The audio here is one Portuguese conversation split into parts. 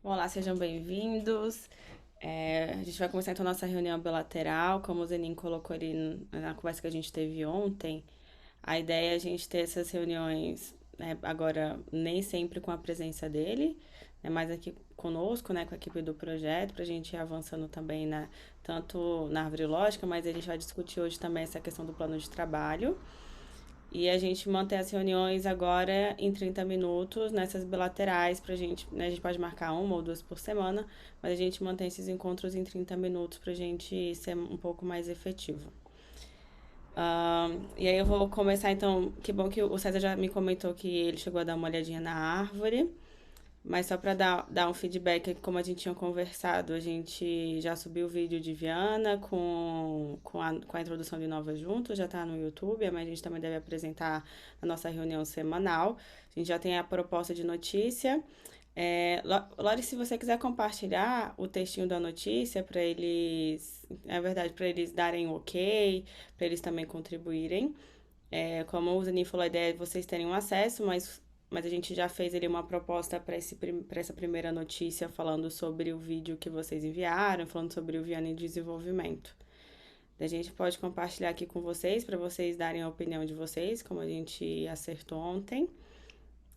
Olá, sejam bem-vindos. A gente vai começar então nossa reunião bilateral, como o Zenin colocou ali na conversa que a gente teve ontem. A ideia é a gente ter essas reuniões, né, agora nem sempre com a presença dele, né, mas aqui conosco, né, com a equipe do projeto, para a gente ir avançando também tanto na árvore lógica, mas a gente vai discutir hoje também essa questão do plano de trabalho. E a gente mantém as reuniões agora em 30 minutos, nessas bilaterais, pra gente, né, a gente pode marcar uma ou duas por semana, mas a gente mantém esses encontros em 30 minutos pra gente ser um pouco mais efetivo. E aí eu vou começar então, que bom que o César já me comentou que ele chegou a dar uma olhadinha na árvore. Mas só para dar um feedback, como a gente tinha conversado, a gente já subiu o vídeo de Viana com a introdução de Nova Juntos, já está no YouTube, mas a gente também deve apresentar na nossa reunião semanal. A gente já tem a proposta de notícia. Lore, se você quiser compartilhar o textinho da notícia para eles, é verdade, para eles darem o ok, para eles também contribuírem. Como o Zanin falou, a ideia é vocês terem um acesso, mas a gente já fez ali uma proposta para essa primeira notícia falando sobre o vídeo que vocês enviaram, falando sobre o Viana em desenvolvimento. A gente pode compartilhar aqui com vocês para vocês darem a opinião de vocês, como a gente acertou ontem.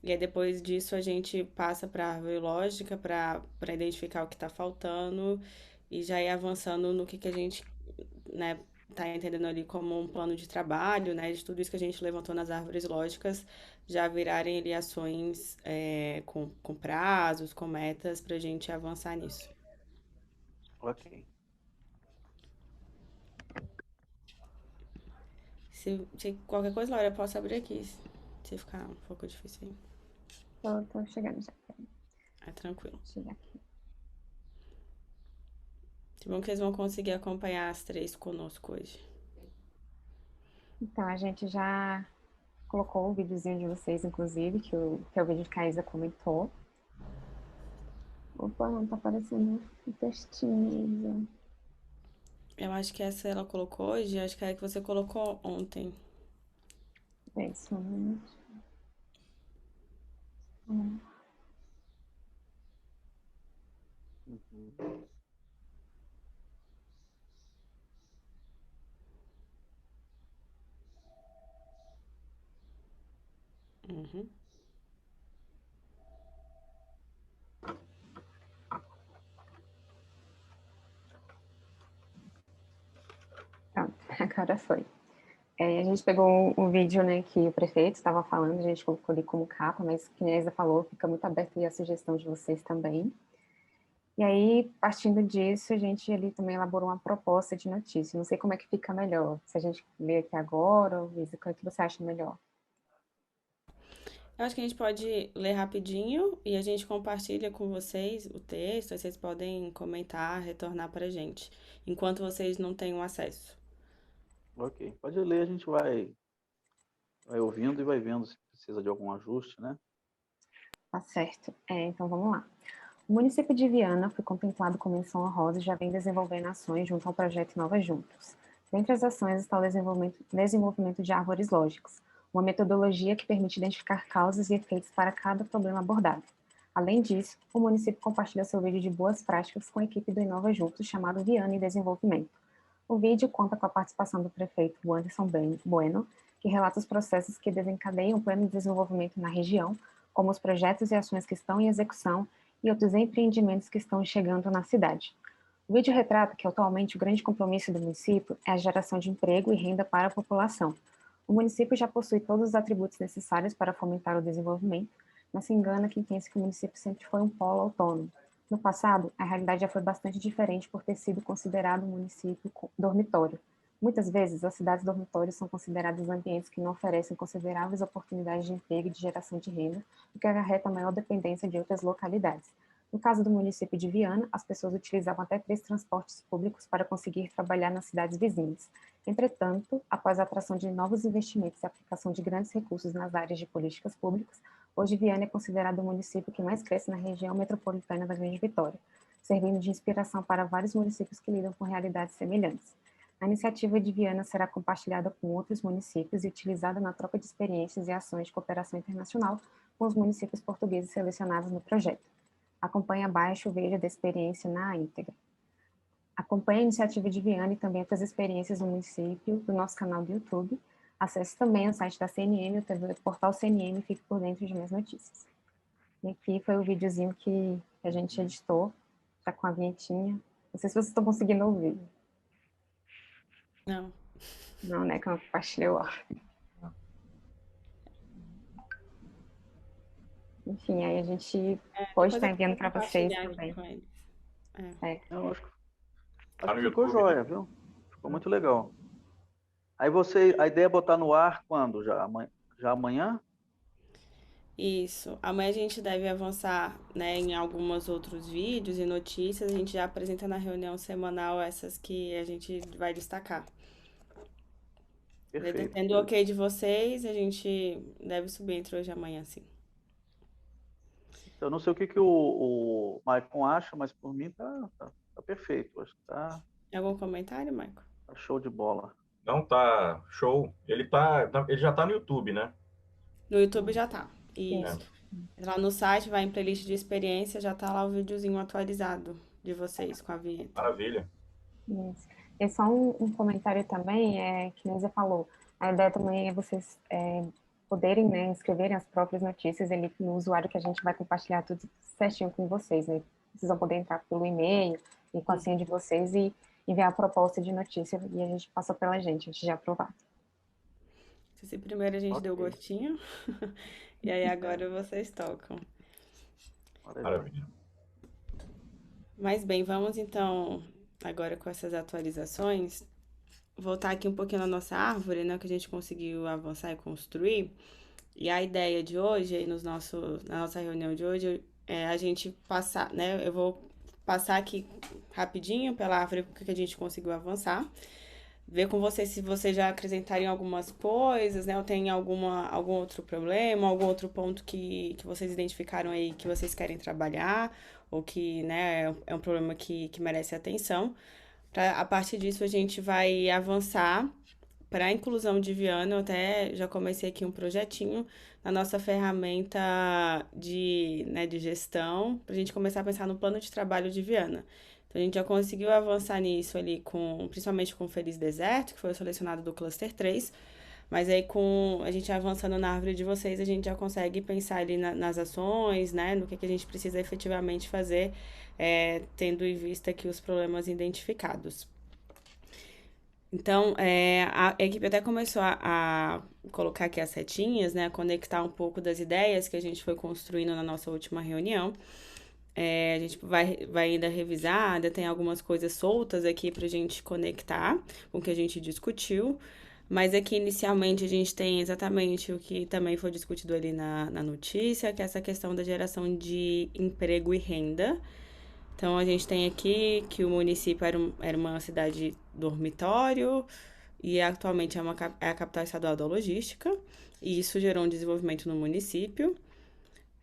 E aí depois disso a gente passa para a árvore lógica para identificar o que está faltando e já ir avançando no que a gente, né, tá entendendo ali como um plano de trabalho, né, de tudo isso que a gente levantou nas árvores lógicas, já virarem ali ações com prazos, com metas, para a gente avançar nisso. Ok. Se qualquer coisa, Laura, eu posso abrir aqui, se ficar um pouco difícil aí. Tô chegando já. É tranquilo. Chegar. Que bom que eles vão conseguir acompanhar as três conosco hoje. Então, a gente já colocou o videozinho de vocês, inclusive, que é o vídeo que a Isa comentou. Opa, não tá aparecendo o textinho, Isa. Eu acho que essa ela colocou hoje, acho que é a que você colocou ontem. É isso, né? Hum. Uhum. Uhum. Pronto, agora foi. A gente pegou o vídeo, né, que o prefeito estava falando, a gente colocou ali como capa, mas que a Isa falou, fica muito aberto aí a sugestão de vocês também. E aí, partindo disso, a gente ali também elaborou uma proposta de notícia. Não sei como é que fica melhor. Se a gente lê aqui agora, ou Isa, o que é que você acha melhor? Eu acho que a gente pode ler rapidinho e a gente compartilha com vocês o texto, aí vocês podem comentar, retornar para a gente, enquanto vocês não tenham acesso. Ok, pode ler, a gente vai ouvindo e vai vendo se precisa de algum ajuste, né? Tá certo. Então vamos lá. O município de Viana foi contemplado com menção honrosa e já vem desenvolvendo ações junto ao projeto Nova Juntos. Dentre as ações está o desenvolvimento de árvores lógicas, uma metodologia que permite identificar causas e efeitos para cada problema abordado. Além disso, o município compartilha seu vídeo de boas práticas com a equipe do Inova Juntos, chamado Viana em Desenvolvimento. O vídeo conta com a participação do prefeito Anderson Bueno, que relata os processos que desencadeiam o plano de desenvolvimento na região, como os projetos e ações que estão em execução e outros empreendimentos que estão chegando na cidade. O vídeo retrata que atualmente o grande compromisso do município é a geração de emprego e renda para a população. O município já possui todos os atributos necessários para fomentar o desenvolvimento, mas se engana quem pensa que o município sempre foi um polo autônomo. No passado, a realidade já foi bastante diferente por ter sido considerado um município dormitório. Muitas vezes, as cidades dormitórios são consideradas ambientes que não oferecem consideráveis oportunidades de emprego e de geração de renda, o que acarreta maior dependência de outras localidades. No caso do município de Viana, as pessoas utilizavam até 3 transportes públicos para conseguir trabalhar nas cidades vizinhas. Entretanto, após a atração de novos investimentos e a aplicação de grandes recursos nas áreas de políticas públicas, hoje Viana é considerado o município que mais cresce na região metropolitana da Grande Vitória, servindo de inspiração para vários municípios que lidam com realidades semelhantes. A iniciativa de Viana será compartilhada com outros municípios e utilizada na troca de experiências e ações de cooperação internacional com os municípios portugueses selecionados no projeto. Acompanhe abaixo o vídeo da experiência na íntegra. Acompanhe a iniciativa de Viana e também outras experiências no município do nosso canal do YouTube. Acesse também o site da CNM, o portal CNM, e fique por dentro de mais notícias. E aqui foi o videozinho que a gente editou, já com a vinhetinha. Não sei se vocês estão conseguindo ouvir. Não. Não, né? Que eu compartilhei o áudio. Enfim, aí a gente pode estar enviando para vocês também. Eu acho que ficou jóia, viu? Ficou muito legal. Aí a ideia é botar no ar quando? Já amanhã? Isso. Amanhã a gente deve avançar, né, em alguns outros vídeos e notícias. A gente já apresenta na reunião semanal essas que a gente vai destacar. Perfeito. Tendo o ok de vocês, a gente deve subir entre hoje e amanhã, sim. Eu não sei o que o Maicon acha, mas por mim tá perfeito. Acho que Algum comentário, Maicon? tá show de bola. Não, tá show. Ele já tá no YouTube, né? No YouTube já tá. Isso. Lá no site, vai em playlist de experiência, já tá lá o videozinho atualizado de vocês com a vinheta. Maravilha. Isso. E só um comentário também, que você falou, a ideia também é vocês poderem, né, escreverem as próprias notícias ali no usuário que a gente vai compartilhar tudo certinho com vocês, né? Vocês vão poder entrar pelo e-mail e com a senha de vocês e enviar a proposta de notícia e a gente passa pela gente, antes de aprovar. Esse primeiro a gente deu gostinho, e aí agora vocês tocam. Maravilha. Mas bem, vamos então, agora com essas atualizações, voltar aqui um pouquinho na nossa árvore, né, que a gente conseguiu avançar e construir. E a ideia de hoje, na nossa reunião de hoje, é a gente passar, né, eu vou passar aqui rapidinho pela árvore que a gente conseguiu avançar, ver com vocês se vocês já acrescentariam algumas coisas, né, ou tem algum outro problema, algum outro ponto que vocês identificaram aí que vocês querem trabalhar, ou que, né, é um problema que merece atenção. A partir disso, a gente vai avançar para a inclusão de Viana. Eu até já comecei aqui um projetinho na nossa ferramenta de gestão, para a gente começar a pensar no plano de trabalho de Viana. Então, a gente já conseguiu avançar nisso ali, principalmente com o Feliz Deserto, que foi o selecionado do Cluster 3, mas aí com a gente avançando na árvore de vocês, a gente já consegue pensar ali nas ações, né, no que a gente precisa efetivamente fazer, tendo em vista aqui os problemas identificados. Então, a equipe até começou a colocar aqui as setinhas, né, a conectar um pouco das ideias que a gente foi construindo na nossa última reunião. A gente vai ainda revisar, ainda tem algumas coisas soltas aqui pra gente conectar com o que a gente discutiu. Mas aqui, inicialmente, a gente tem exatamente o que também foi discutido ali na notícia, que é essa questão da geração de emprego e renda. Então, a gente tem aqui que o município era uma cidade dormitório e atualmente é a capital estadual da logística, e isso gerou um desenvolvimento no município.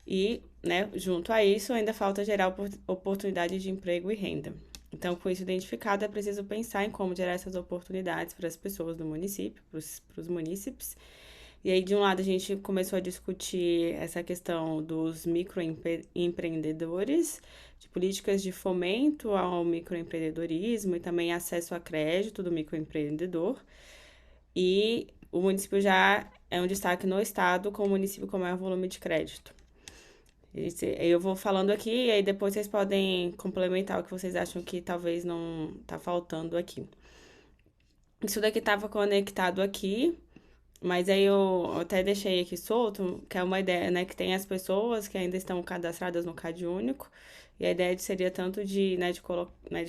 E, né, junto a isso, ainda falta gerar oportunidades de emprego e renda. Então, com isso identificado, é preciso pensar em como gerar essas oportunidades para as pessoas do município, para os munícipes. E aí, de um lado, a gente começou a discutir essa questão dos microempreendedores, de políticas de fomento ao microempreendedorismo e também acesso a crédito do microempreendedor. E o município já é um destaque no estado como o município com maior volume de crédito. Eu vou falando aqui e aí depois vocês podem complementar o que vocês acham que talvez não tá faltando aqui. Isso daqui estava conectado aqui, mas aí eu até deixei aqui solto, que é uma ideia, né, que tem as pessoas que ainda estão cadastradas no Cade Único, e a ideia seria tanto de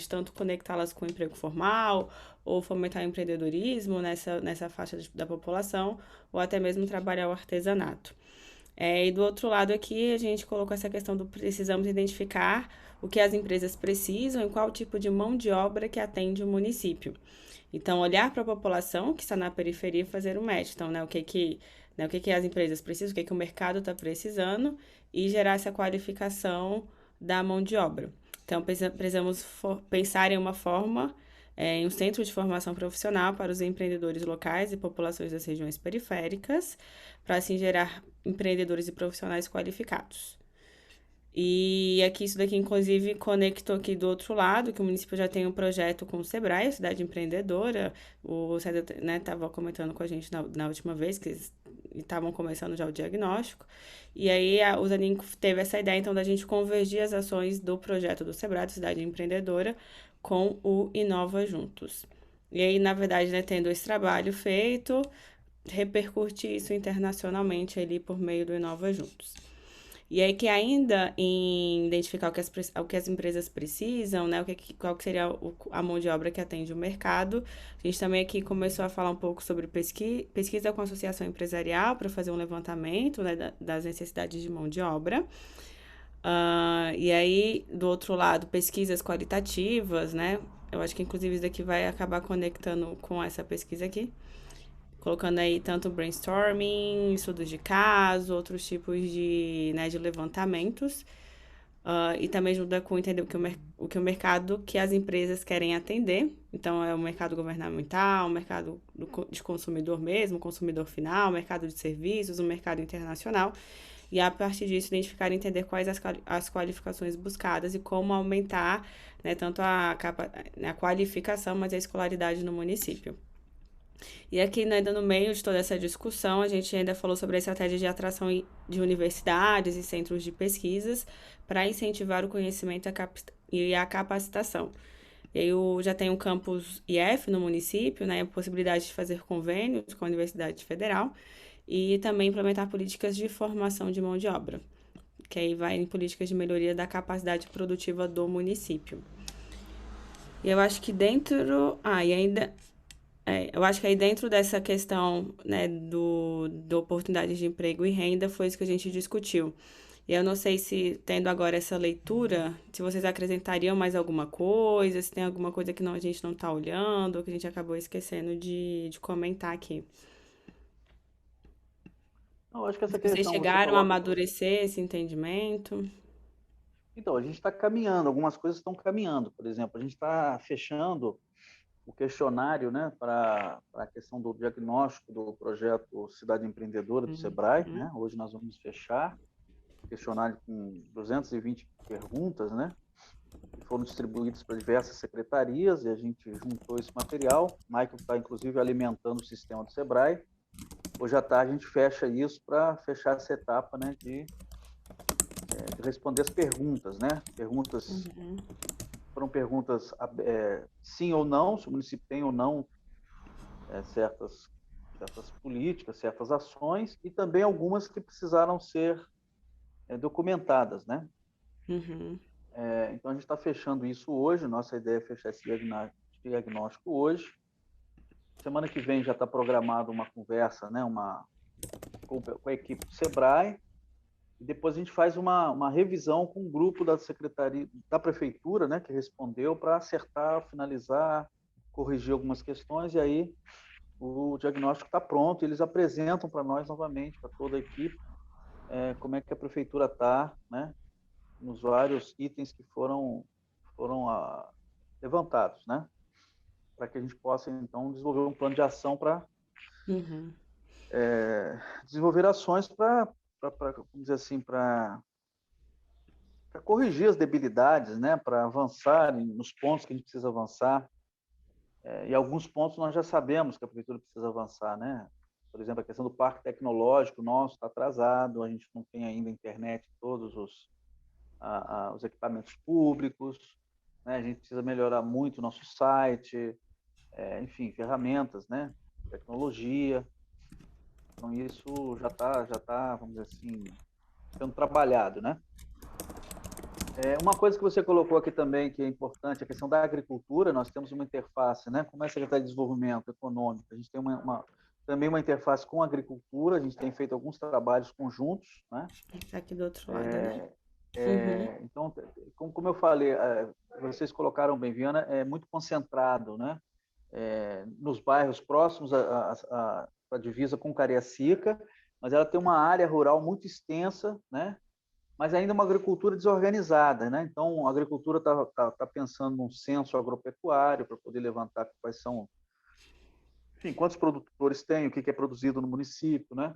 tanto conectá-las com o emprego formal, ou fomentar o empreendedorismo nessa faixa da população, ou até mesmo trabalhar o artesanato. E do outro lado aqui, a gente colocou essa questão do precisamos identificar o que as empresas precisam e qual tipo de mão de obra que atende o município. Então, olhar para a população que está na periferia e fazer um match. Então, o que as empresas precisam, o que o mercado está precisando e gerar essa qualificação da mão de obra. Então, precisamos pensar em uma forma, em um centro de formação profissional para os empreendedores locais e populações das regiões periféricas, para assim gerar empreendedores e profissionais qualificados. E aqui, isso daqui, inclusive, conectou aqui do outro lado, que o município já tem um projeto com o Sebrae, a Cidade Empreendedora. O César, né, estava comentando com a gente na última vez, que eles estavam começando já o diagnóstico. E aí, o Zanin teve essa ideia, então, da gente convergir as ações do projeto do Sebrae, da Cidade Empreendedora, com o Inova Juntos. E aí, na verdade, né, tendo esse trabalho feito, repercutir isso internacionalmente ali por meio do Inova Juntos. E aí que ainda em identificar o que as empresas precisam, né? Qual que seria a mão de obra que atende o mercado. A gente também aqui começou a falar um pouco sobre pesquisa com a associação empresarial para fazer um levantamento, né, das necessidades de mão de obra. E aí, do outro lado, pesquisas qualitativas, né? Eu acho que inclusive isso daqui vai acabar conectando com essa pesquisa aqui. Colocando aí tanto brainstorming, estudos de caso, outros tipos de, né, de levantamentos. E também ajuda com entender o que o mercado, que as empresas querem atender. Então, é o mercado governamental, o mercado de consumidor mesmo, consumidor final, o mercado de serviços, o mercado internacional. E a partir disso, identificar e entender quais as qualificações buscadas e como aumentar, né, tanto a qualificação, mas a escolaridade no município. E aqui, né, ainda no meio de toda essa discussão, a gente ainda falou sobre a estratégia de atração de universidades e centros de pesquisas para incentivar o conhecimento e a capacitação. E aí já tem um campus IF no município, né, a possibilidade de fazer convênios com a Universidade Federal e também implementar políticas de formação de mão de obra, que aí vai em políticas de melhoria da capacidade produtiva do município. E eu acho que dentro... e ainda... eu acho que aí dentro dessa questão, né, do oportunidade de emprego e renda foi isso que a gente discutiu. E eu não sei se, tendo agora essa leitura, se vocês acrescentariam mais alguma coisa, se tem alguma coisa que a gente não está olhando, ou que a gente acabou esquecendo de comentar aqui. Não, acho que essa Vocês questão você chegaram a coloca. amadurecer esse entendimento? Então, a gente está caminhando, algumas coisas estão caminhando. Por exemplo, a gente está fechando o questionário, né, para a questão do diagnóstico do projeto Cidade Empreendedora do Sebrae, né? Hoje nós vamos fechar o questionário com 220 perguntas, né, que foram distribuídas para diversas secretarias e a gente juntou esse material. O Michael está, inclusive, alimentando o sistema do Sebrae. Hoje à tarde a gente fecha isso para fechar essa etapa, né, de responder as perguntas, né? Perguntas foram perguntas sim ou não, se o município tem ou não certas políticas, certas ações, e também algumas que precisaram ser documentadas, né? Então, a gente está fechando isso hoje, nossa ideia é fechar esse diagnóstico hoje. Semana que vem já está programada uma conversa, né, com a equipe do Sebrae, e depois a gente faz uma revisão com um grupo da secretaria, da prefeitura, né, que respondeu, para acertar, finalizar, corrigir algumas questões, e aí o diagnóstico está pronto, e eles apresentam para nós novamente, para toda a equipe, como é que a prefeitura está, né, nos vários itens que foram levantados, né, para que a gente possa, então, desenvolver um plano de ação para desenvolver ações vamos dizer assim, para corrigir as debilidades, né, para avançar nos pontos que a gente precisa avançar. E alguns pontos nós já sabemos que a prefeitura precisa avançar, né? Por exemplo, a questão do parque tecnológico nosso está atrasado, a gente não tem ainda internet em todos os equipamentos públicos, né? A gente precisa melhorar muito o nosso site, enfim, ferramentas, né? Tecnologia. Então, isso já tá, vamos dizer assim, sendo trabalhado, né? Uma coisa que você colocou aqui também, que é importante, a questão da agricultura. Nós temos uma interface, né? Como é a Secretaria de Desenvolvimento Econômico, a gente tem também uma interface com a agricultura, a gente tem feito alguns trabalhos conjuntos, né? Aqui do outro lado, né? Então, como eu falei, vocês colocaram bem, Viana, é muito concentrado, né? Nos bairros próximos à divisa com Cariacica, mas ela tem uma área rural muito extensa, né? Mas ainda uma agricultura desorganizada, né? Então, a agricultura está pensando num censo agropecuário para poder levantar quais são, enfim, quantos produtores tem, o que é produzido no município, né?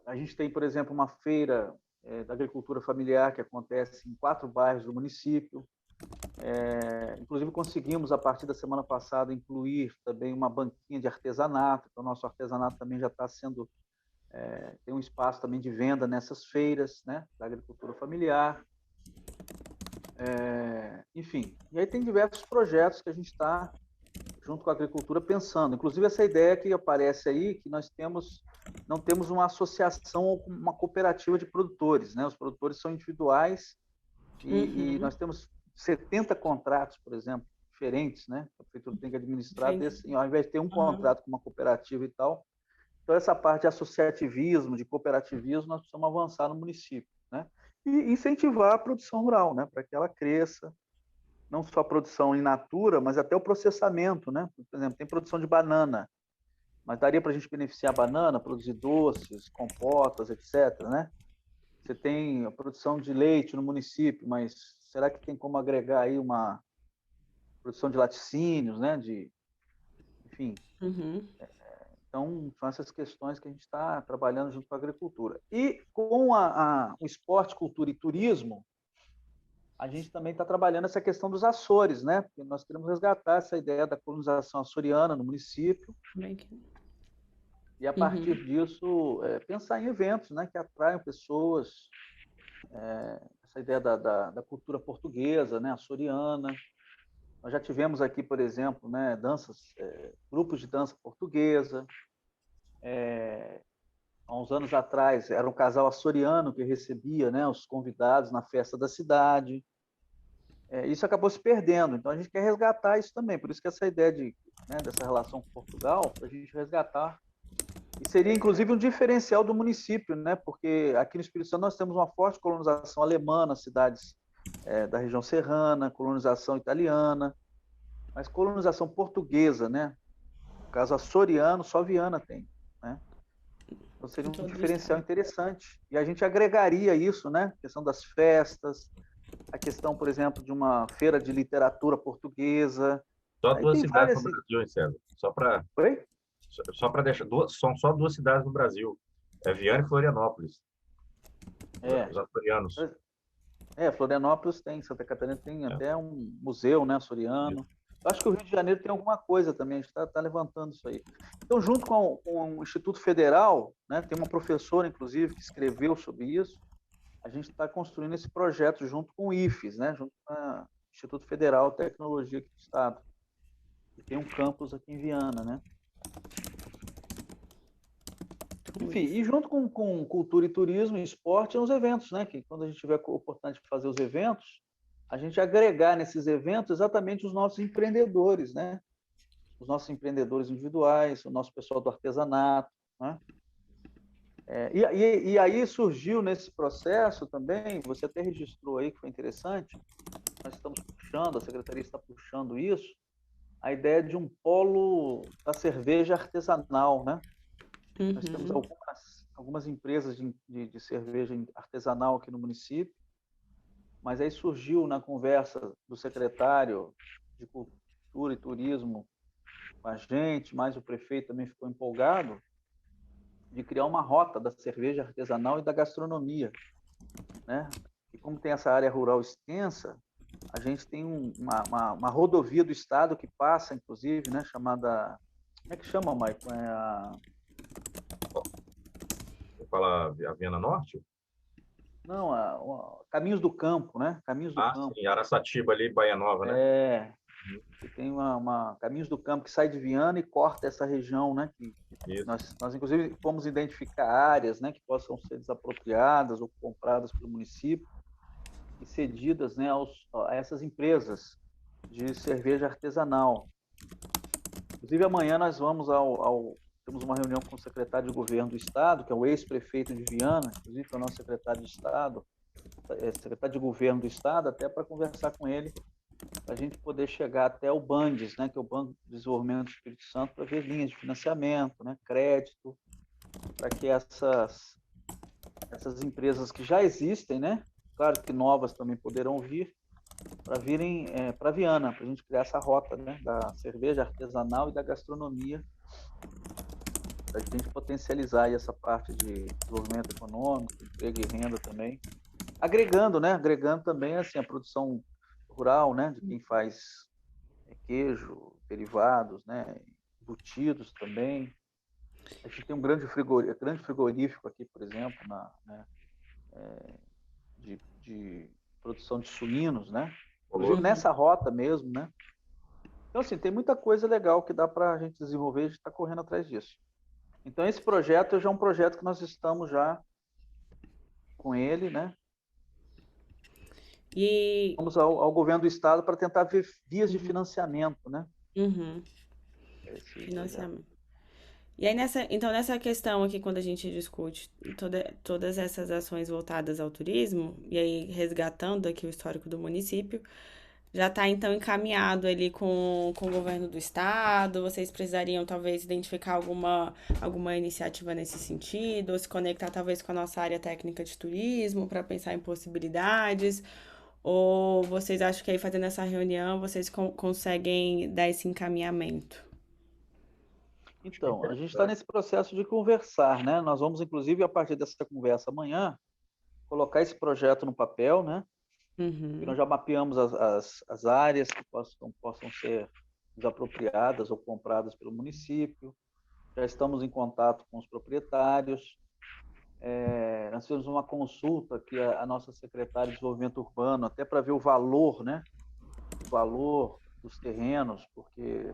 A gente tem, por exemplo, uma feira da agricultura familiar, que acontece em 4 bairros do município. Inclusive, conseguimos, a partir da semana passada, incluir também uma banquinha de artesanato. Então, o nosso artesanato também já está sendo... tem um espaço também de venda nessas feiras, né, da agricultura familiar. Enfim, e aí tem diversos projetos que a gente está, junto com a agricultura, pensando. Inclusive, essa ideia que aparece aí, que nós não temos uma associação ou uma cooperativa de produtores, né? Os produtores são individuais e nós temos 70 contratos, por exemplo, diferentes, né? A prefeitura tem que administrar, ao invés de ter um contrato com uma cooperativa e tal. Então, essa parte de associativismo, de cooperativismo, nós precisamos avançar no município, né? E incentivar a produção rural, né? Para que ela cresça, não só a produção in natura, mas até o processamento, né? Por exemplo, tem produção de banana, mas daria para a gente beneficiar a banana, produzir doces, compotas, etc., né? Você tem a produção de leite no município, mas será que tem como agregar aí uma produção de laticínios, né? Enfim. Então, são essas questões que a gente está trabalhando junto com a agricultura. E com o esporte, cultura e turismo, a gente também está trabalhando essa questão dos Açores, né? Porque nós queremos resgatar essa ideia da colonização açoriana no município. E, a partir disso, pensar em eventos, né, que atraiam pessoas, essa ideia da cultura portuguesa, né, açoriana. Nós já tivemos aqui, por exemplo, né, grupos de dança portuguesa. Há uns anos atrás, era um casal açoriano que recebia, né, os convidados na festa da cidade. Isso acabou se perdendo, então a gente quer resgatar isso também. Por isso que essa ideia dessa relação com Portugal, para a gente resgatar. E seria, inclusive, um diferencial do município, né? Porque aqui no Espírito Santo nós temos uma forte colonização alemã nas cidades da região serrana, colonização italiana, mas colonização portuguesa, né? No caso açoriano, só Viana tem, né? Então seria um diferencial interessante. E a gente agregaria isso, né? A questão das festas, a questão, por exemplo, de uma feira de literatura portuguesa. Só 2 cidades no Brasil, hein, César? Oi? Só para deixar, são só 2 cidades no Brasil. Viana e Florianópolis. Os açorianos. Florianópolis tem, Santa Catarina tem até um museu, né, açoriano. Eu acho que o Rio de Janeiro tem alguma coisa também, a gente está levantando isso aí. Então, junto com o Instituto Federal, né, tem uma professora, inclusive, que escreveu sobre isso, a gente está construindo esse projeto junto com o IFES, né, junto com o Instituto Federal de Tecnologia aqui do Estado. E tem um campus aqui em Viana, né? Enfim, e junto com cultura e turismo e esporte, os eventos, né? Que quando a gente tiver a oportunidade de fazer os eventos, a gente agregar nesses eventos exatamente os nossos empreendedores, né? Os nossos empreendedores individuais, o nosso pessoal do artesanato, né? E aí surgiu nesse processo também, você até registrou aí, que foi interessante, nós estamos puxando, a Secretaria está puxando isso, a ideia de um polo da cerveja artesanal, né? Nós temos algumas empresas de cerveja artesanal aqui no município, mas aí surgiu na conversa do secretário de Cultura e Turismo com a gente, mas o prefeito também ficou empolgado, de criar uma rota da cerveja artesanal e da gastronomia, né? E como tem essa área rural extensa, a gente tem uma rodovia do estado que passa, inclusive, né, chamada... Como é que chama, Maicon? Você fala a Viana Norte? Não, Caminhos do Campo, né? Caminhos do Campo. Sim, Araçatiba ali, Baía Nova, né? Tem Caminhos do Campo que sai de Viana e corta essa região, né? Que nós, inclusive, fomos identificar áreas, né, que possam ser desapropriadas ou compradas pelo município e cedidas, né, a essas empresas de cerveja artesanal. Inclusive, amanhã nós vamos temos uma reunião com o secretário de governo do estado, que é o ex-prefeito de Viana, inclusive é o nosso secretário de estado, secretário de governo do estado, até para conversar com ele, para a gente poder chegar até o BANDES, né, que é o Banco de Desenvolvimento do Espírito Santo, para ver linhas de financiamento, né, crédito, para que essas empresas que já existem, né, claro que novas também poderão vir, para virem para Viana, para a gente criar essa rota, né, da cerveja artesanal e da gastronomia a gente potencializar aí essa parte de desenvolvimento econômico, emprego e renda também, agregando, né? Agregando também assim a produção rural, né? De quem faz queijo, derivados, né? Embutidos também. A gente tem um grande frigorífico aqui, por exemplo, de produção de suínos, né? Inclusive nessa rota mesmo, né? Então, assim, tem muita coisa legal que dá para a gente desenvolver e a gente está correndo atrás disso. Então, esse projeto já é um projeto que nós estamos já com ele, né? E vamos ao governo do estado para tentar ver vias de financiamento, né? Financiamento. E aí, nessa questão aqui, quando a gente discute todas essas ações voltadas ao turismo, e aí resgatando aqui o histórico do município, já está, então, encaminhado ali com o governo do estado? Vocês precisariam, talvez, identificar alguma iniciativa nesse sentido, ou se conectar, talvez, com a nossa área técnica de turismo, para pensar em possibilidades? Ou vocês acham que aí, fazendo essa reunião, vocês conseguem dar esse encaminhamento? Então, a gente está nesse processo de conversar, né? Nós vamos, inclusive, a partir dessa conversa amanhã, colocar esse projeto no papel, né? E nós já mapeamos as áreas que possam ser desapropriadas ou compradas pelo município. Já estamos em contato com os proprietários. Nós fizemos uma consulta que a nossa secretária de Desenvolvimento Urbano, até para ver o valor, né? O valor dos terrenos, porque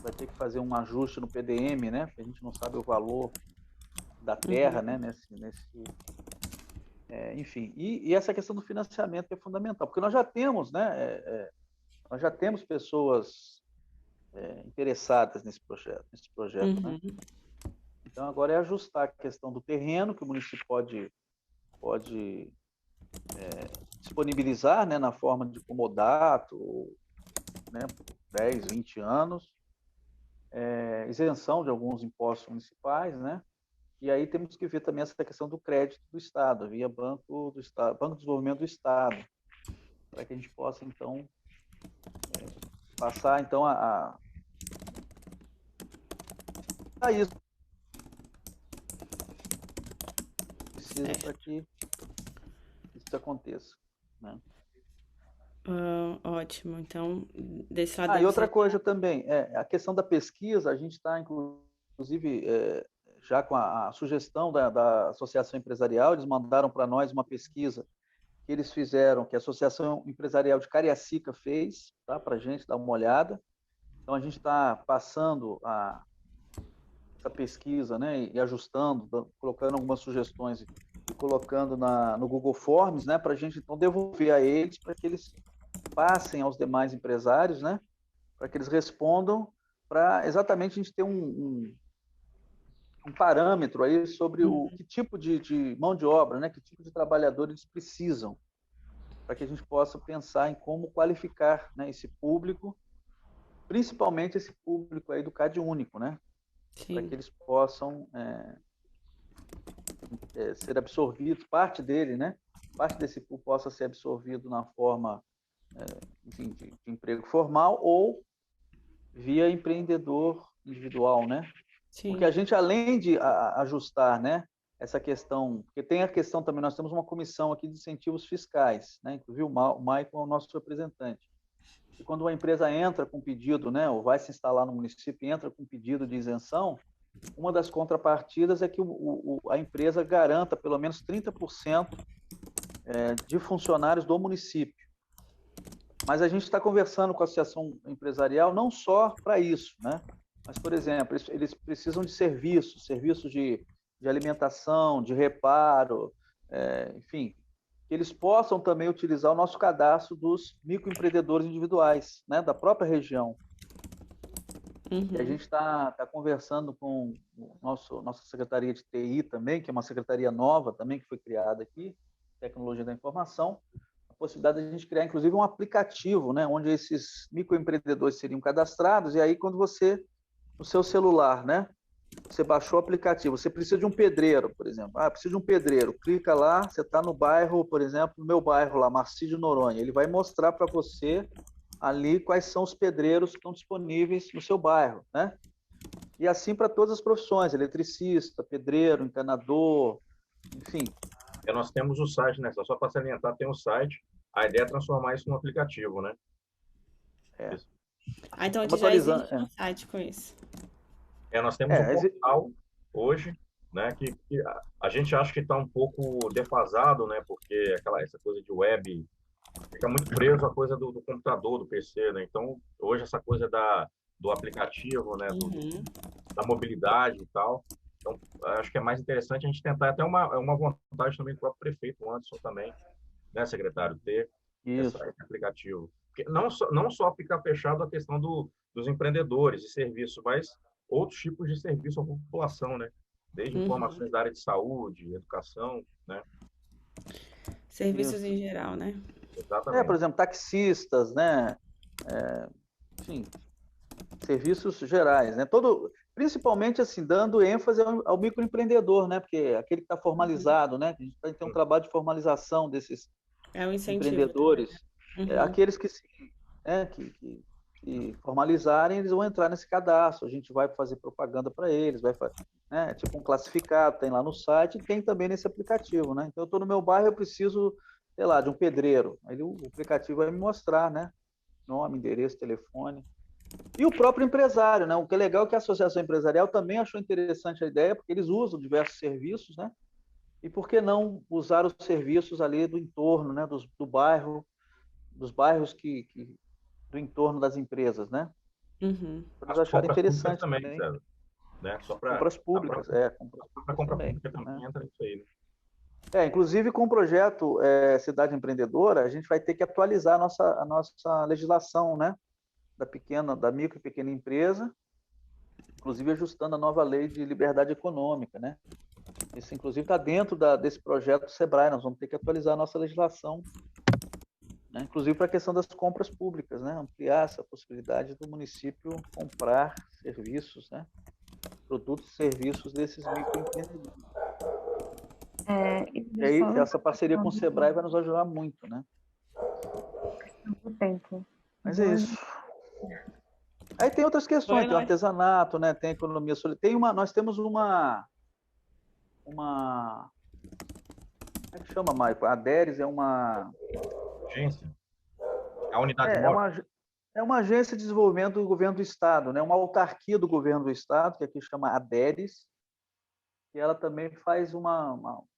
vai ter que fazer um ajuste no PDM, né? Porque a gente não sabe o valor da terra, né? Enfim, e essa questão do financiamento é fundamental, porque nós já temos, né? Nós já temos pessoas interessadas nesse projeto, né? Então agora é ajustar a questão do terreno que o município pode disponibilizar, né? Na forma de comodato, né? Por 10, 20 anos. Isenção de alguns impostos municipais, né? E aí temos que ver também essa questão do crédito do Estado, via Banco de Desenvolvimento do Estado, para que a gente possa, então, passar, então, a isso. Precisa para que isso aconteça, né? Ótimo. Então, desse lado... E outra coisa também, a questão da pesquisa, a gente está, inclusive, já com a sugestão da Associação Empresarial, eles mandaram para nós uma pesquisa que eles fizeram, que a Associação Empresarial de Cariacica fez, tá, para a gente dar uma olhada. Então, a gente está passando essa pesquisa, né, e ajustando, colocando algumas sugestões e colocando no Google Forms, né, para a gente, então, devolver a eles, para que eles passem aos demais empresários, né, para que eles respondam, para exatamente a gente ter um parâmetro aí sobre que tipo de mão de obra, né, que tipo de trabalhador eles precisam, para que a gente possa pensar em como qualificar, né, esse público, principalmente esse público aí do CAD único, né, para que eles possam ser absorvidos, parte dele, né, parte desse público possa ser absorvido na forma enfim, de emprego formal ou via empreendedor individual, né? Sim. Porque a gente, além de ajustar, né, essa questão, porque tem a questão também, nós temos uma comissão aqui de incentivos fiscais, né? Inclusive o Maicon é o nosso representante. E quando uma empresa entra com pedido, né, ou vai se instalar no município e entra com pedido de isenção, uma das contrapartidas é que a empresa garanta pelo menos 30% de funcionários do município. Mas a gente está conversando com a Associação Empresarial não só para isso, né? Mas, por exemplo, eles precisam de serviços de alimentação, de reparo, enfim, que eles possam também utilizar o nosso cadastro dos microempreendedores individuais, né, da própria região. E a gente está conversando com nossa Secretaria de TI também, que é uma secretaria nova também, que foi criada aqui, Tecnologia da Informação, possibilidade de a gente criar, inclusive, um aplicativo, né, onde esses microempreendedores seriam cadastrados, e aí quando você, no seu celular, né, você baixou o aplicativo, você precisa de um pedreiro, por exemplo, precisa de um pedreiro, clica lá, você está no bairro, por exemplo, no meu bairro lá, Marcílio Noronha, ele vai mostrar para você ali quais são os pedreiros que estão disponíveis no seu bairro, né? E assim para todas as profissões, eletricista, pedreiro, encanador, enfim. Nós temos o site, né? Só para salientar, tem o site. A ideia é transformar isso num aplicativo, né? Isso. Então a gente já existe um site com isso. Nós temos um portal hoje, né? Que a gente acha que está um pouco defasado, né? Porque essa coisa de web fica muito preso à coisa do computador, do PC, né? Então, hoje essa coisa do aplicativo, né? Da mobilidade e tal. Então, acho que é mais interessante a gente tentar, até uma vontade também do próprio prefeito, Anderson, também, né, secretário, ter esse aplicativo. Porque não só ficar fechado a questão dos empreendedores e serviços, mas outros tipos de serviço à população, né? Desde informações da área de saúde, educação, né? Serviços em geral, né? Exatamente. Por exemplo, taxistas, né? Enfim, serviços gerais, né? Principalmente assim, dando ênfase ao microempreendedor, né? Porque aquele que está formalizado, né? A gente tem que ter um trabalho de formalização desses empreendedores. Aqueles que formalizarem, eles vão entrar nesse cadastro. A gente vai fazer propaganda para eles, tipo um classificado, tem lá no site e tem também nesse aplicativo, né? Então, eu estou no meu bairro, eu preciso, sei lá, de um pedreiro. Aí o aplicativo vai me mostrar, né? Nome, endereço, telefone. E o próprio empresário, né? O que é legal é que a Associação Empresarial também achou interessante a ideia, porque eles usam diversos serviços, né? E por que não usar os serviços ali do entorno, né? Do bairro, dos bairros do entorno das empresas, né? Eles acharam interessante também. Né? Compras públicas, compra pública também entra nisso aí, né? Inclusive com o projeto Cidade Empreendedora, a gente vai ter que atualizar a nossa legislação, né? Da micro e pequena empresa, inclusive ajustando a nova lei de liberdade econômica, né? Isso, inclusive, está dentro desse projeto do Sebrae. Nós vamos ter que atualizar a nossa legislação, né? Inclusive para a questão das compras públicas, né? Ampliar essa possibilidade do município comprar serviços, né? Produtos e serviços desses microempreendedores. E aí, essa parceria com o Sebrae vai nos ajudar muito, né? Mas é isso. Aí tem outras questões, tem o artesanato, né? Tem a economia solidária. Nós temos uma... Como é que chama, Maico? A ADERES é uma... Agência? A unidade móvel? É uma agência de desenvolvimento do governo do Estado, né? Uma autarquia do governo do Estado, que aqui chama ADERES, e ela também faz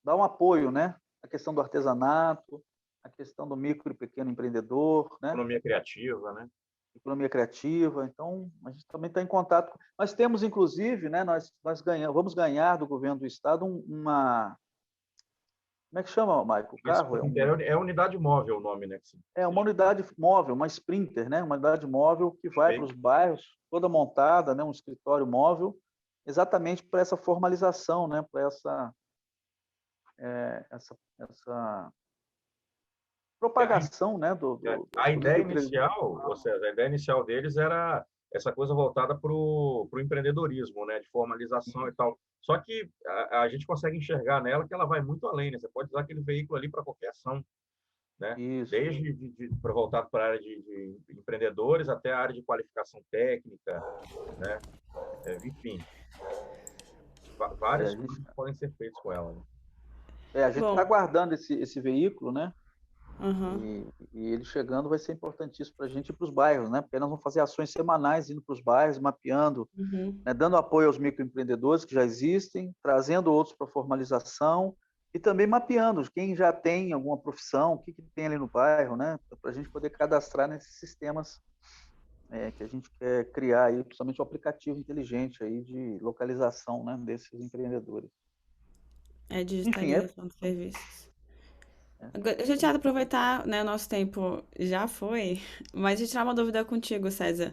dá um apoio, né? A questão do artesanato, a questão do micro e pequeno empreendedor, né? Economia criativa, né? Economia criativa. Então, a gente também está em contato. Nós temos, inclusive, né? Nós vamos ganhar do governo do Estado uma... Como é que chama, Maico? O carro? É unidade móvel o nome, né? É uma unidade móvel, uma Sprinter, né? Uma unidade móvel que vai para os bairros, toda montada, né? Um escritório móvel, exatamente para essa formalização, né? Para essa propagação, né? A ideia inicial, ou seja, a ideia inicial deles era essa coisa voltada para o empreendedorismo, né? De formalização e tal. Só que a gente consegue enxergar nela que ela vai muito além, né? Você pode usar aquele veículo ali para qualquer ação, né? Isso. Desde voltado para a área de empreendedores até a área de qualificação técnica, né? Enfim, várias coisas podem ser feitas com ela, né? A gente está aguardando esse veículo, né? E ele chegando vai ser importantíssimo para a gente ir para os bairros, né? Porque nós vamos fazer ações semanais indo para os bairros, mapeando, né? Dando apoio aos microempreendedores que já existem, trazendo outros para formalização e também mapeando quem já tem alguma profissão, o que tem ali no bairro, né? Para a gente poder cadastrar nesses sistemas que a gente quer criar aí, principalmente o aplicativo inteligente aí de localização, né? Desses empreendedores. Digitalização de serviços. A gente vai aproveitar, né, o nosso tempo já foi, mas a gente tirar uma dúvida contigo, César.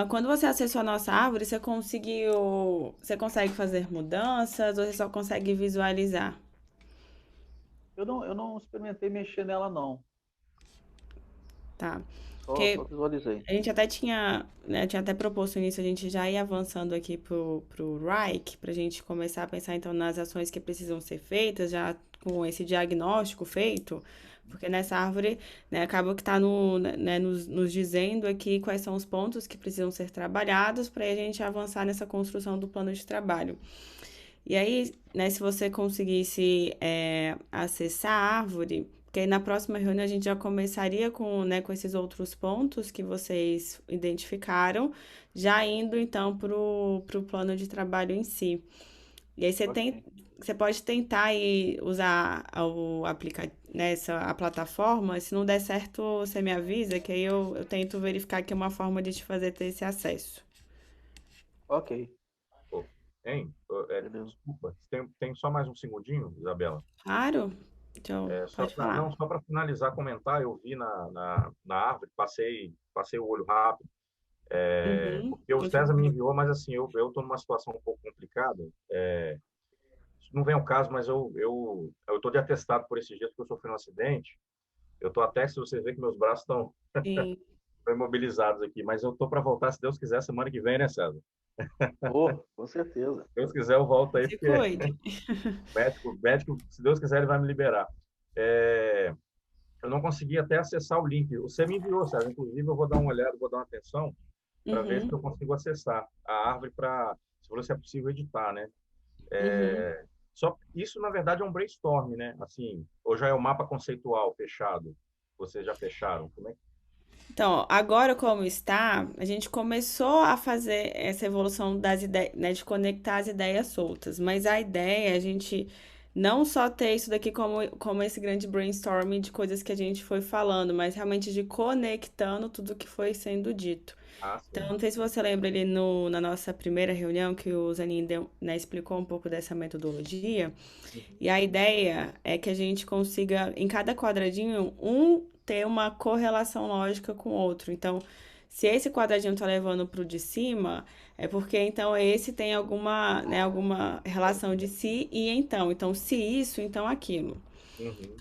Quando você acessou a nossa árvore, você consegue fazer mudanças ou você só consegue visualizar? Eu não experimentei mexer nela, não. Tá. Porque visualizei. a gente até tinha, né, tinha até proposto nisso, a gente já ir avançando aqui pro Reich, pra gente começar a pensar então nas ações que precisam ser feitas, já com esse diagnóstico feito, porque nessa árvore, né, acaba que está né, nos dizendo aqui quais são os pontos que precisam ser trabalhados para a gente avançar nessa construção do plano de trabalho. E aí, né, se você conseguisse acessar a árvore, porque aí na próxima reunião a gente já começaria com, né, com esses outros pontos que vocês identificaram, já indo então para o plano de trabalho em si. E aí você pode tentar aí usar o aplicativo, né, a plataforma. Se não der certo, você me avisa, que aí eu tento verificar aqui uma forma de te fazer ter esse acesso. Ok. Hein? Desculpa, tem só mais um segundinho, Isabela? Claro. Então, pode falar. Só para finalizar, comentar, eu vi na árvore, passei o olho rápido, porque o César me enviou, mas assim, eu estou numa situação um pouco complicada. Não vem ao caso, mas eu estou de atestado por esses dias, porque eu sofri um acidente. Eu estou até, se você ver que meus braços estão imobilizados aqui, mas eu estou para voltar, se Deus quiser, semana que vem, né, César? Com certeza. Se Deus quiser, eu volto aí, porque médico, se Deus quiser, ele vai me liberar. Eu não consegui até acessar o link. Você me enviou, César. Inclusive, eu vou dar uma olhada, vou dar uma atenção para ver se eu consigo acessar a árvore para, se é possível editar, né? Só isso, na verdade, é um brainstorm, né? Assim, ou já é o mapa conceitual fechado? Vocês já fecharam? Como é que... Então, agora como está, a gente começou a fazer essa evolução das ideias, né, de conectar as ideias soltas, mas a ideia é a gente não só ter isso daqui como esse grande brainstorming de coisas que a gente foi falando, mas realmente de conectando tudo que foi sendo dito. Então, não sei se você lembra ali na nossa primeira reunião que o Zanin né, explicou um pouco dessa metodologia. E a ideia é que a gente consiga, em cada quadradinho, ter uma correlação lógica com o outro. Então, se esse quadradinho está levando para o de cima, é porque então esse tem alguma, né, alguma relação de si e então. Então, se isso, então aquilo.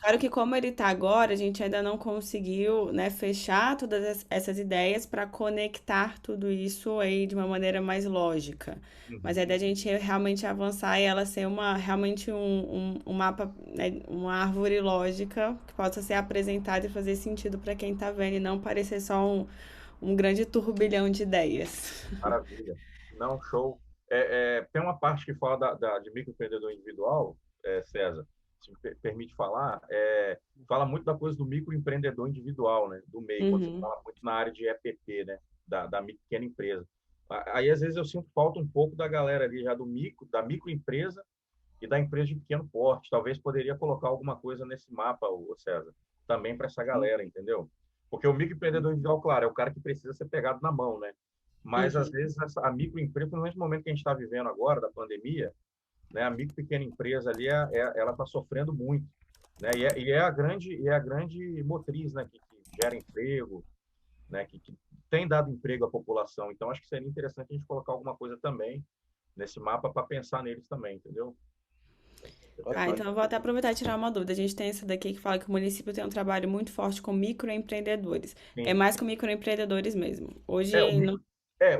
Claro que como ele está agora, a gente ainda não conseguiu, né, fechar todas essas ideias para conectar tudo isso aí de uma maneira mais lógica. Mas a ideia é a gente realmente avançar e ela ser realmente um mapa, né, uma árvore lógica que possa ser apresentada e fazer sentido para quem está vendo e não parecer só um grande turbilhão de ideias. Maravilha. Não, show. Tem uma parte que fala de microempreendedor individual, César, se me permite falar, fala muito da coisa do microempreendedor individual, né? Do MEI, quando você fala muito na área de EPP, né? Da pequena empresa. Aí, às vezes, eu sinto falta um pouco da galera ali já da microempresa e da empresa de pequeno porte. Talvez poderia colocar alguma coisa nesse mapa, o César, também para essa galera, entendeu? Porque o microempreendedor individual, claro, é o cara que precisa ser pegado na mão, né? Mas, às vezes, a microempresa, principalmente no momento que a gente está vivendo agora, da pandemia, né, a micro e pequena empresa ali, ela está sofrendo muito, né? E é a grande motriz, né, que gera emprego, né, que tem dado emprego à população. Então, acho que seria interessante a gente colocar alguma coisa também nesse mapa para pensar neles também, entendeu? Então eu vou até aproveitar e tirar uma dúvida. A gente tem essa daqui que fala que o município tem um trabalho muito forte com microempreendedores. É mais com microempreendedores mesmo. Hoje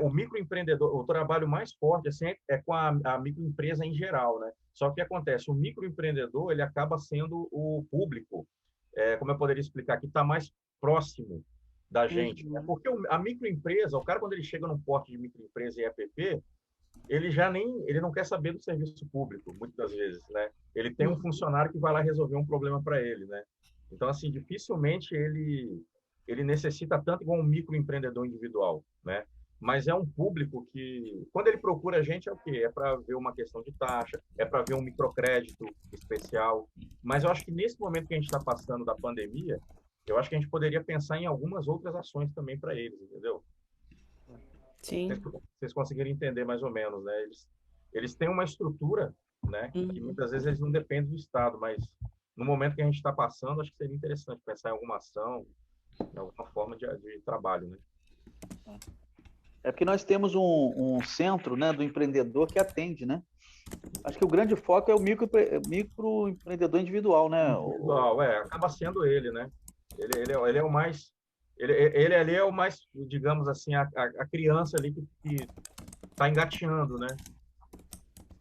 o microempreendedor, o trabalho mais forte assim, é com a microempresa em geral, né? Só que o que acontece, o microempreendedor ele acaba sendo o público, como eu poderia explicar, que está mais próximo da gente, né? Porque a microempresa, o cara quando ele chega num porte de microempresa e EPP, ele não quer saber do serviço público, muitas das vezes, né? Ele tem um funcionário que vai lá resolver um problema para ele, né? Então, assim, dificilmente ele necessita tanto igual um microempreendedor individual, né? Mas é um público que, quando ele procura a gente, é o quê? É para ver uma questão de taxa, é para ver um microcrédito especial. Mas eu acho que nesse momento que a gente está passando da pandemia, eu acho que a gente poderia pensar em algumas outras ações também para eles, entendeu? Sim. Vocês conseguirem entender mais ou menos, né? Eles têm uma estrutura, né? Que muitas vezes eles não dependem do Estado, mas no momento que a gente está passando, acho que seria interessante pensar em alguma ação, em alguma forma de trabalho, né? É porque nós temos um centro, né, do empreendedor que atende, né? Acho que o grande foco é o microempreendedor individual, né? Individual, acaba sendo ele, né? Ele é o mais Ele ali é o mais, digamos assim, a criança ali que está engatinhando, né?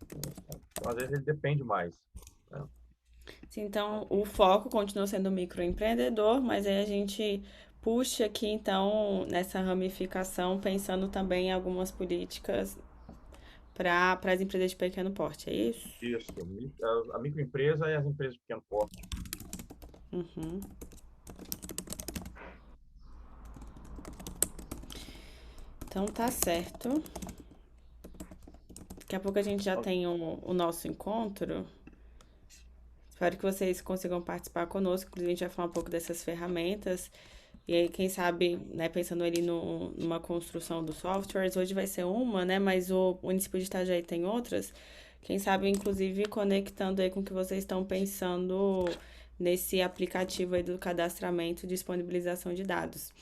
Então, às vezes ele depende mais. Né? Então, o foco continua sendo o microempreendedor, mas aí a gente puxa aqui, então, nessa ramificação, pensando também em algumas políticas para as empresas de pequeno porte, é isso? Isso. A microempresa e as empresas de pequeno porte. Uhum. Então, tá certo. Daqui a pouco a gente já tem o nosso encontro. Espero que vocês consigam participar conosco. Inclusive, a gente vai falar um pouco dessas ferramentas. E aí, quem sabe, né, pensando ali numa construção dos softwares, hoje vai ser uma, né, mas o município de Itajaí tem outras. Quem sabe, inclusive, conectando aí com o que vocês estão pensando nesse aplicativo aí do cadastramento e disponibilização de dados.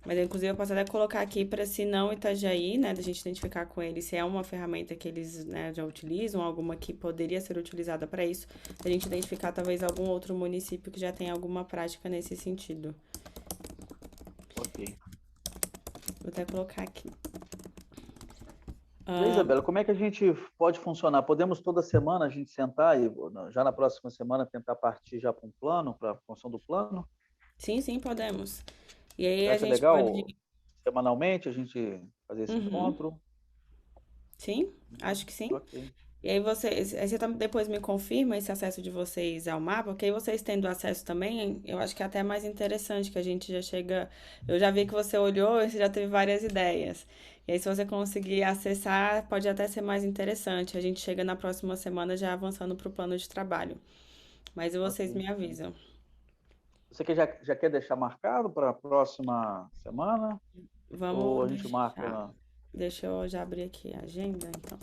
Mas, inclusive, eu posso até colocar aqui para, se não Itajaí, né, da gente identificar com eles se é uma ferramenta que eles, né, já utilizam, alguma que poderia ser utilizada para isso, a gente identificar talvez algum outro município que já tenha alguma prática nesse sentido. Ok. Vou até colocar aqui. Isabela, como é que a gente pode funcionar? Podemos toda semana a gente sentar e já na próxima semana tentar partir já para um plano, para a função do plano? Sim, podemos. E aí Você a acha gente legal pode... semanalmente a gente fazer esse encontro? Sim, acho que sim. Ok. E aí você depois me confirma esse acesso de vocês ao mapa, porque aí vocês tendo acesso também, eu acho que é até mais interessante, que a gente já chega... Eu já vi que você olhou e você já teve várias ideias. E aí, se você conseguir acessar, pode até ser mais interessante. A gente chega na próxima semana já avançando para o plano de trabalho. Mas vocês me avisam. Você que já quer deixar marcado para a próxima semana? Ou Vamos a gente marca deixar. lá? Deixa eu já abrir aqui a agenda, então.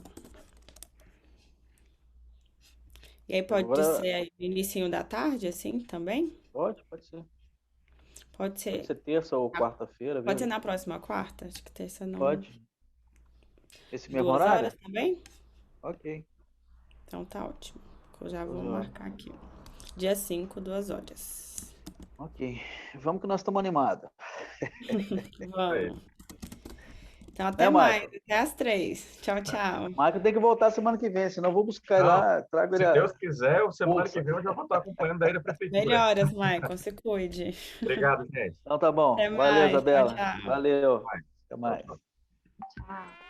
E aí pode Agora, ser aí no inicinho da tarde, assim, também? pode ser. Pode Pode ser. ser terça ou quarta-feira, Pode ser veja. na próxima quarta? Acho que terça não. Pode. Esse mesmo 2 horas horário? também? Ok. Então tá ótimo. Eu já vou 12 horas. marcar aqui. Dia 5, 2 horas. Ok. Vamos que nós estamos animados. Vamos. Então até Né, mais. Marco? Até às 3. Tchau, tchau. Marco tem que voltar semana que vem, senão eu vou buscar Não, lá, trago ele se a Deus quiser, semana que força. vem eu já vou estar acompanhando daí da prefeitura. Melhoras, Maicon. Se cuide. Obrigado, gente. Então tá bom. Até Valeu, mais. Tchau, Isabela. tchau. Valeu. Até Tchau, mais. tchau. Tchau.